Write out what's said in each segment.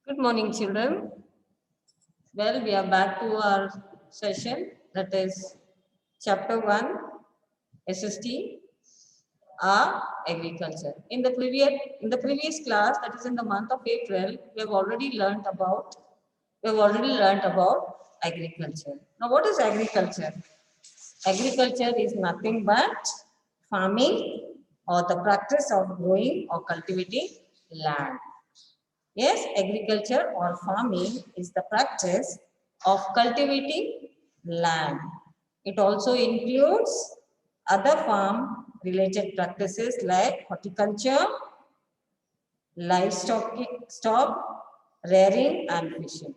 Good morning, children. Well, we are back to our session, that is chapter 1, SST, agriculture. In the previous class, that is in the month of April, we have already learnt about agriculture. Now, what is agriculture? Agriculture is nothing but farming or the practice of growing or cultivating land. Yes, agriculture or farming is the practice of cultivating land. It also includes other farm related practices like horticulture, livestock, rearing and fishing.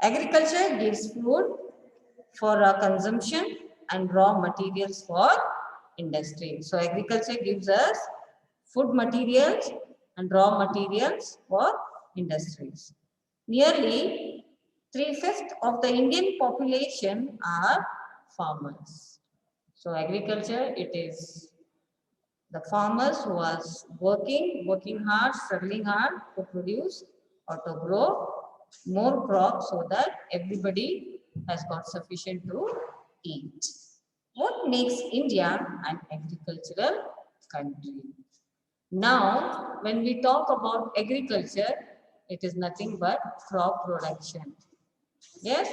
Agriculture gives food for our consumption and raw materials for industry. So agriculture gives us food materials and raw materials for industries. Nearly 3/5 of the Indian population are farmers. So agriculture, it is the farmers who are working hard, struggling hard to produce or to grow more crops so that everybody has got sufficient to eat. What makes India an agricultural country? Now, when we talk about agriculture, it is nothing but crop production. Yes,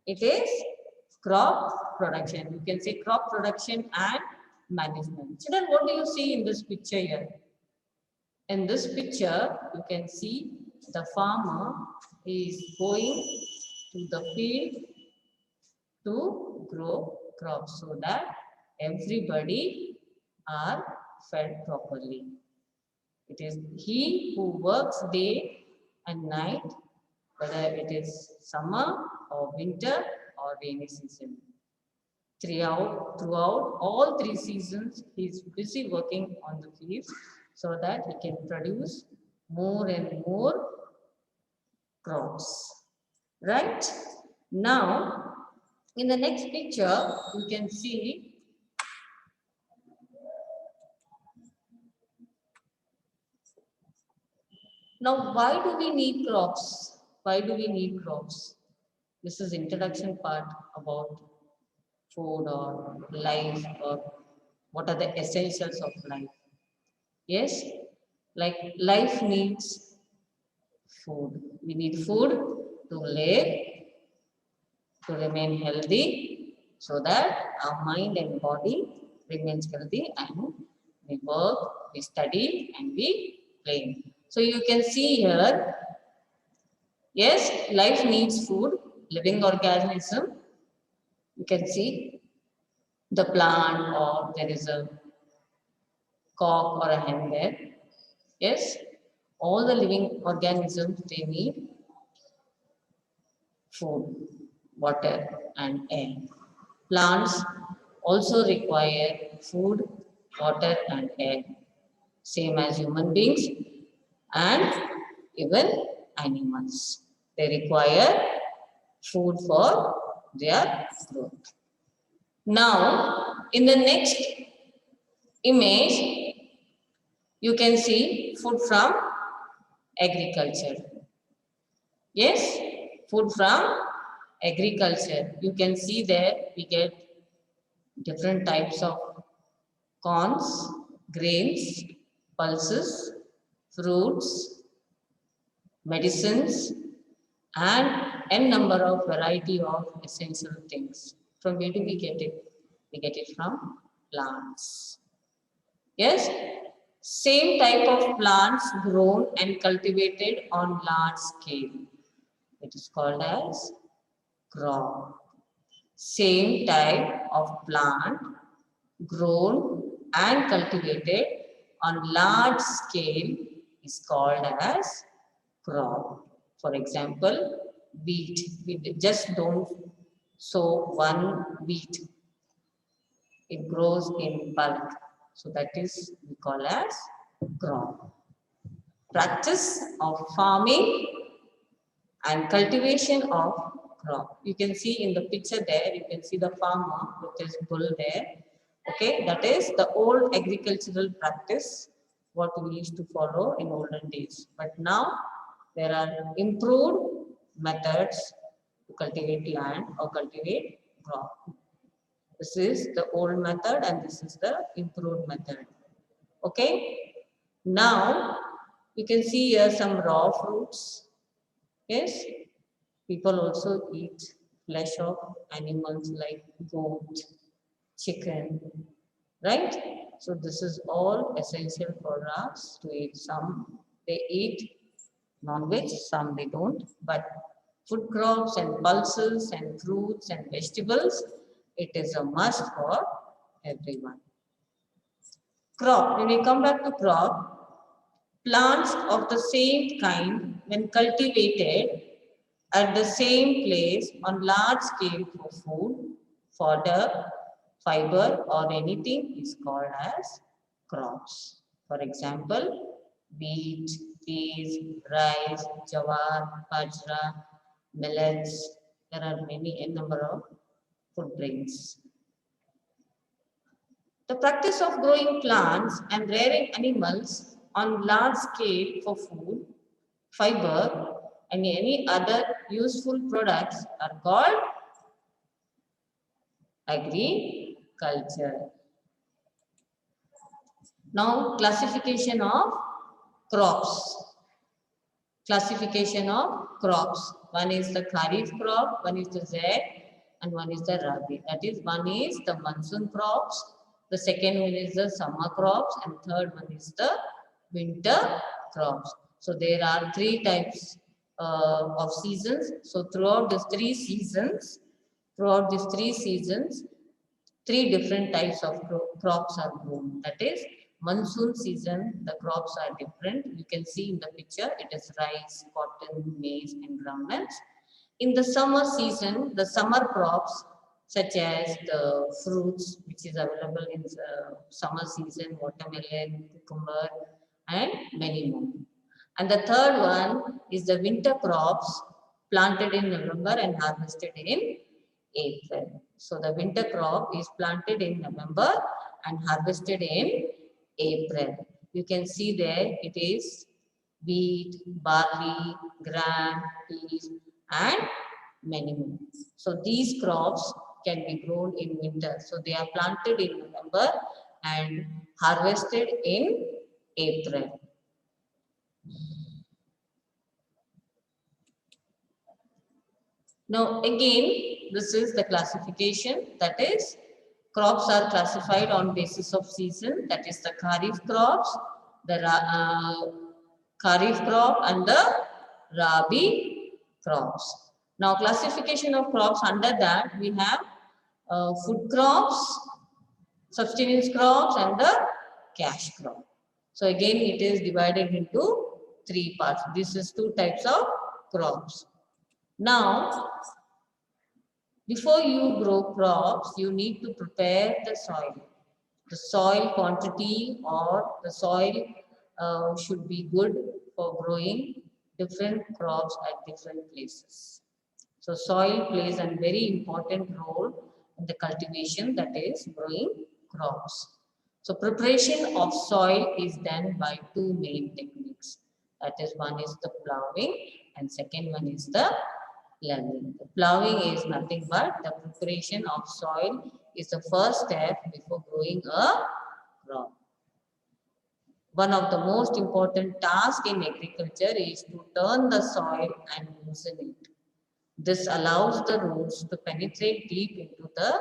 it is crop production. You can say crop production and management. Children, what do you see in this picture here? In this picture, you can see the farmer is going to the field to grow crops so that everybody are fed properly. It is he who works day and night, whether it is summer or winter or rainy season. Throughout all 3 seasons, he is busy working on the fields so that he can produce more and more crops. Right? Now, in the next picture, you can see now why do we need crops? Why do we need crops? This is introduction part about food or life or what are the essentials of life. Yes, like life needs food. We need food to live, to remain healthy, so that our mind and body remains healthy and we work, we study and we play. So you can see here, yes, life needs food, living organism. You can see the plant or there is a cock or a hen there. Yes, all the living organisms, they need food, water and air. Plants also require food, water and air, same as human beings and even animals. They require food for their growth. Now, in the next image, you can see food from agriculture. Yes, food from agriculture. You can see there we get different types of corns, grains, pulses, fruits, medicines, and n number of variety of essential things. From where do we get it? We get it from plants. Yes, same type of plants grown and cultivated on large scale. It is called as crop. Same type of plant grown and cultivated on large scale is called as crop. For example, wheat. We just don't sow one wheat. It grows in bulk. So that is we call as crop. Practice of farming and cultivation of crop. You can see in the picture there, you can see the farmer with his bull there Okay, that is the old agricultural practice what we used to follow in olden days. But now there are improved methods to cultivate land or cultivate crop. This is the old method and this is the improved method. Okay. Now you can see here some raw fruits. Yes. People also eat flesh of animals like goat, chicken, right? So this is all essential for us to eat. Some they eat non-veg, some they don't. But food crops and pulses and fruits and vegetables, it is a must for everyone. Crop, when we come back to crop, plants of the same kind when cultivated at the same place on large scale for food, fodder, fiber or anything is called as crops. For example, wheat, peas, rice, jawar, bajra, millets. There are many a number of food grains. The practice of growing plants and rearing animals on large scale for food, fiber, and any other useful products are called agriculture. Now, classification of crops. Classification of crops. One is the Kharif crop, one is the Zaid, and one is the Rabi. That is, one is the monsoon crops, the second one is the summer crops, and third one is the winter crops. So there are three types of seasons. So throughout these three seasons, three different types of crops are grown. That is, monsoon season, the crops are different. You can see in the picture, it is rice, cotton, maize, and groundnuts. In the summer season, the summer crops such as the fruits which is available in the summer season, watermelon, cucumber, and many more. And the third one is the winter crops planted in November and harvested in April. So the winter crop is planted in November and harvested in April. You can see there it is wheat, barley, gram, peas, and many more. So these crops can be grown in winter. So they are planted in November and harvested in April. Now again, this is the classification, that is crops are classified on basis of season, that is the Kharif crops, the Kharif crop and the Rabi crops. Now classification of crops, under that we have food crops, subsistence crops and the cash crop. So again it is divided into three parts. This is two types of crops. Now, before you grow crops, you need to prepare the soil. The soil quantity or the soil should be good for growing different crops at different places. So soil plays a very important role in the cultivation, that is growing crops. So preparation of soil is done by two main techniques. That is, one is the plowing and second one is the leveling. The plowing is nothing but the preparation of soil is the first step before growing a crop. One of the most important tasks in agriculture is to turn the soil and loosen it. This allows the roots to penetrate deep into the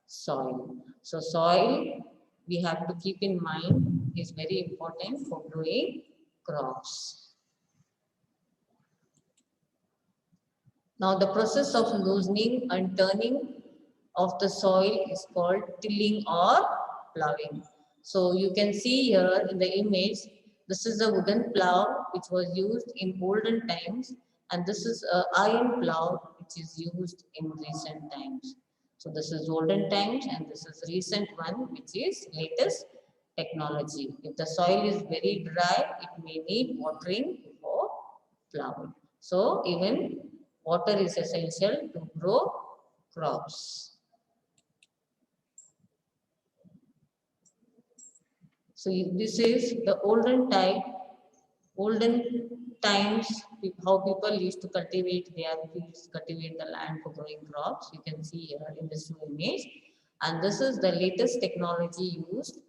soil. So soil, we have to keep in mind, is very important for growing crops. Now the process of loosening and turning of the soil is called tilling or plowing. So you can see here in the image, this is a wooden plow which was used in olden times, and this is an iron plow which is used in recent times. So this is olden times and this is recent one which is latest technology. If the soil is very dry, it may need watering before plowing. So even water is essential to grow crops. So this is the olden times, how people used to cultivate their fields, cultivate the land for growing crops. You can see here in this image. And this is the latest technology used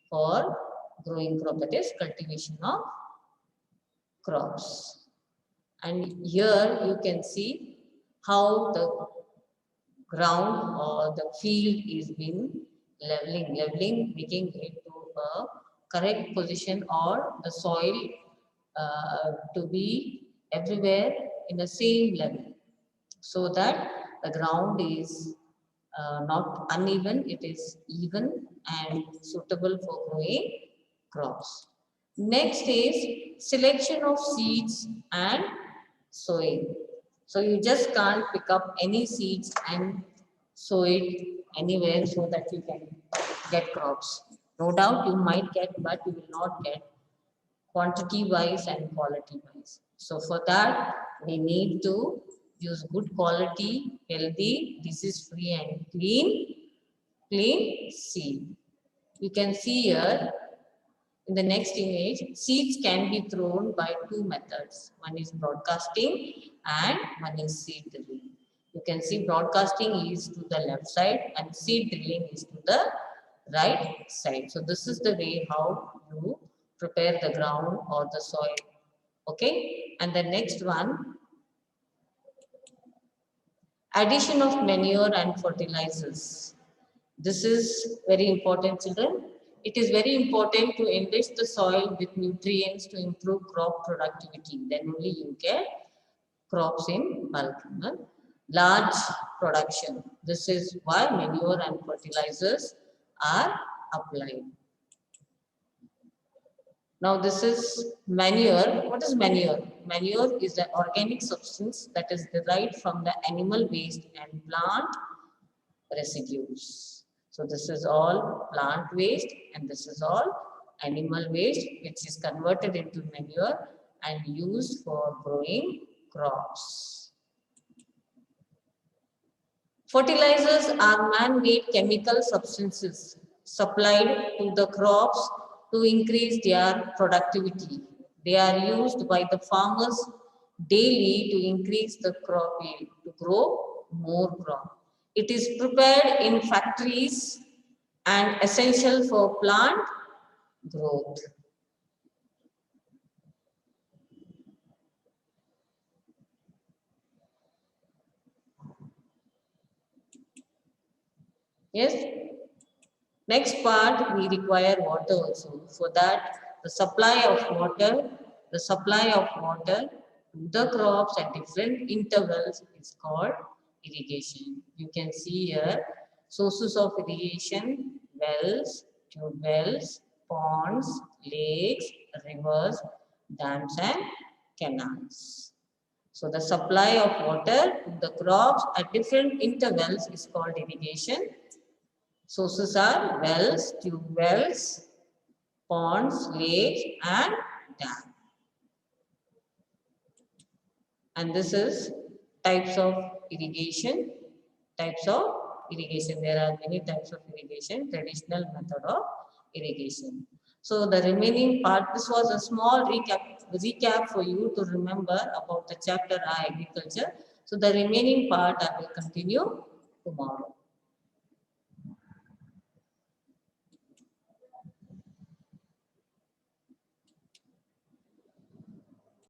for growing crop, that is cultivation of crops. And here you can see how the ground or the field is been leveling, making it to a correct position, or the soil to be everywhere in the same level, so that the ground is not uneven, it is even and suitable for growing crops. Next is selection of seeds and sowing. So you just can't pick up any seeds and sow it anywhere so that you can get crops. No doubt you might get, but you will not get quantity wise and quality wise. So for that, we need to use good quality, healthy, disease free and clean seed. You can see here in the next image, seeds can be thrown by two methods. One is broadcasting and one is seed drilling. You can see broadcasting is to the left side and seed drilling is to the right side. So this is the way how you prepare the ground or the soil. Okay. And the next one, addition of manure and fertilizers. This is very important, children. It is very important to enrich the soil with nutrients to improve crop productivity. Then only you get crops in bulk. Large production. This is why manure and fertilizers are applied. Now this is manure. What is manure? Manure is the organic substance that is derived from the animal waste and plant residues. So this is all plant waste and this is all animal waste, which is converted into manure and used for growing crops. Fertilizers are man-made chemical substances supplied to the crops to increase their productivity. They are used by the farmers daily to increase the crop yield, to grow more crop. It is prepared in factories and essential for plant growth. Yes. Next part, we require water also. For that, the supply of water to the crops at different intervals is called irrigation. You can see here sources of irrigation: wells, tube wells, ponds, lakes, rivers, dams and canals. So the supply of water to the crops at different intervals is called irrigation. Sources are wells, tube wells, ponds, lakes and dam. And this is types of irrigation. Types of irrigation. There are many types of irrigation, traditional method of irrigation. So the remaining part, this was a small recap for you to remember about the chapter I, agriculture. So the remaining part I will continue tomorrow.